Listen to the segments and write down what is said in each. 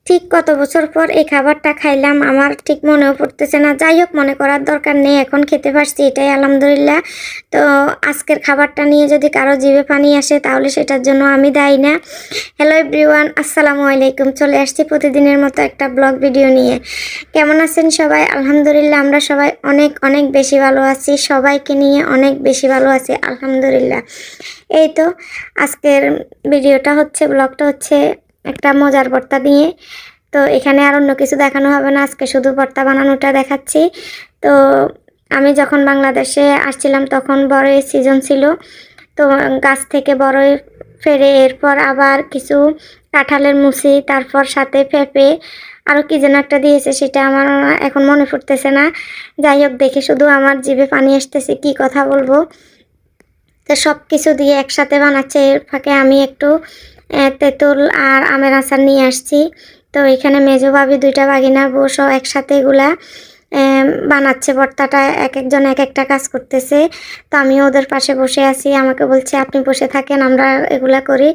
ঠিক কত বছর পর এই খাবারটা খাইলাম আমার ঠিক মনেও পড়তেছে না। যাই হোক, মনে করার দরকার নেই, এখন খেতে পারছি, এটাই আলহামদুলিল্লাহ। তো আজকের খাবারটা নিয়ে যদি কারো জিভে পানি আসে তাহলে সেটার জন্য আমি দায়ী না। হ্যালো এভরিওয়ান, আসসালামু আলাইকুম। চলে আসছি প্রতিদিনের মতো একটা ব্লগ ভিডিও নিয়ে। কেমন আছেন সবাই? আলহামদুলিল্লাহ আমরা সবাই অনেক অনেক বেশি ভালো আছি, সবাইকে নিয়ে অনেক বেশি ভালো আছি আলহামদুলিল্লাহ। এই তো আজকের ভিডিওটা হচ্ছে, ব্লগটা হচ্ছে একটা মজার ভর্তা নিয়ে। তো এখানে আর অন্য কিছু দেখানো হবে না, আজকে শুধু ভর্তা বানানোটা দেখাচ্ছি। তো আমি যখন বাংলাদেশে আসছিলাম তখন বড়ই সিজন ছিল। তো গাছ থেকে বড়ই ফেরে এরপর আবার কিছু কাঁঠালের মুচি, তারপর সাথে পেঁপে, আরও কি যেন একটা দিয়েছে, সেটা আমার এখন মনে পড়তেছে না। যাই হোক, দেখে শুধু আমার জিভে পানি আসতেছে, কি কথা বলবো। তো সব কিছু দিয়ে একসাথে বানাচ্ছে। এর ফাঁকে আমি একটু তেঁতুল আর আমের আচার নিয়ে আসছি। তো এখানে মেজো ভাবি, দুইটা বাগিনার বউ সহ একসাথে এগুলা বানাচ্ছে ভর্তাটা, এক একজন এক একটা কাজ করতেছে। তো আমি ওদের পাশে বসে আছি, আমাকে বলছে আপনি বসে থাকেন, আমরা এগুলা করি,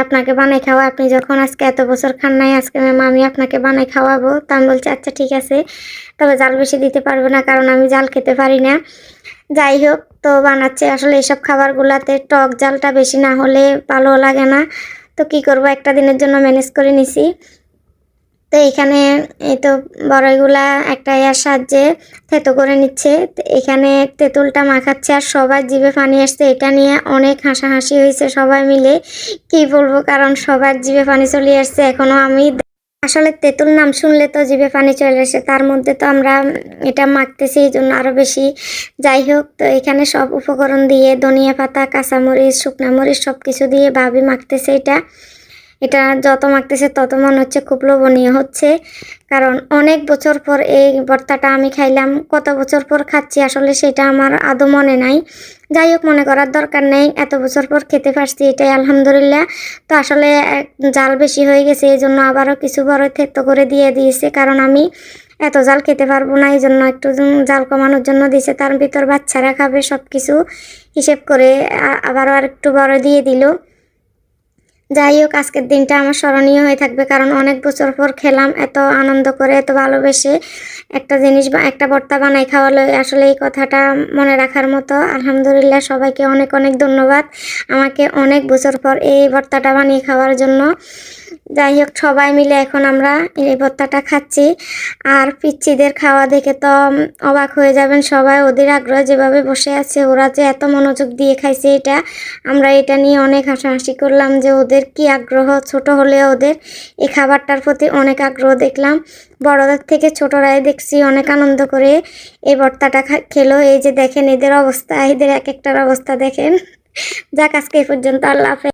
আপনাকে বানাই খাওয়া, আপনি যখন আজকে এত বছর খান নাই, আজকে ম্যাম আমি আপনাকে বানাই খাওয়াবো। তো আমি বলছি আচ্ছা ঠিক আছে, তবে জাল বেশি দিতে পারবে না কারণ আমি জাল খেতে পারি না। যাই হোক, তো বানাচ্ছে। আসলে এইসব খাবারগুলাতে টক জালটা বেশি না হলে ভালো লাগে না। তো কি করব, একটা দিনের জন্য ম্যানেজ করে নিছি। তো এইখানে এই তো বড়ইগুলা একটা ইয়ার সাহায্যে থেতো করে নিচ্ছে। তো এখানে তেঁতুলটা মাখাচ্ছে আর সবার জিভে পানি আসছে, এটা নিয়ে অনেক হাসাহাসি হয়েছে সবাই মিলে। কি বলবো, কারণ সবার জিভে পানি চলে আসছে। এখনো আমি আসলে তেঁতুল নাম শুনলে তো জিভে পানি চলে আসে, তার মধ্যে তো আমরা এটা মাখতেছি, এই জন্য আরও বেশি। যাই হোক, তো এখানে সব উপকরণ দিয়ে ধনিয়া পাতা, কাঁচামরিচ, শুকনা মরিচ সব কিছু দিয়ে ভাবি মাখতেছে। এটা যত মাখতেছে তত মনে হচ্ছে খুব লোভনীয় হচ্ছে, কারণ অনেক বছর পর এই ভর্তাটা আমি খাইলাম। কত বছর পর খাচ্ছি আসলে সেটা আমার আদৌ মনে নাই। যাই হোক, মনে করার দরকার নেই, এত বছর পর খেতে পারছি, এটাই আলহামদুলিল্লাহ। তো আসলে জাল বেশি হয়ে গেছে, এই জন্য আবারও কিছু বড় থেতো করে দিয়ে দিয়েছে, কারণ আমি এত জাল খেতে পারবো না, এই জন্য একটু জাল কমানোর জন্য দিয়েছে। তার ভিতর বাচ্চারা খাবে, সব কিছু হিসেব করে আবারও আর একটু বড় দিয়ে দিল। যাই হোক, আজকের দিনটা আমার স্মরণীয় হয়ে থাকবে, কারণ অনেক বছর পর খেলাম, এত আনন্দ করে, এত ভালোবেসে একটা জিনিস বা একটা ভর্তা বানাই খাওয়ালো। আসলে এই কথাটা মনে রাখার মতো। আলহামদুলিল্লাহ, সবাইকে অনেক অনেক ধন্যবাদ আমাকে অনেক বছর পর এই ভর্তাটা বানিয়ে খাওয়ার জন্য। যাই হোক, সবাই মিলে এখন আমরা এই ভর্তাটা খাচ্ছি। আর পিচ্চিদের খাওয়া দেখে তো অবাক হয়ে যাবেন সবাই, ওদের আগ্রহ যেভাবে বসে আছে, ওরা যে এত মনোযোগ দিয়ে খাইছে, আমরা এটা নিয়ে অনেক হাসাহাসি করলাম যে ওদের কি আগ্রহ। ছোট হলেও ওদের এই খাবারটার প্রতি অনেক আগ্রহ দেখলাম। বড়দের থেকে ছোটরাই দেখছি অনেক আনন্দ করে এই ভর্তাটা খেলো। এই যে দেখেন এদের অবস্থা, এদের এক একটার অবস্থা দেখেন। যাক, আজকে এই পর্যন্ত, আল্লাহ হাফেজ।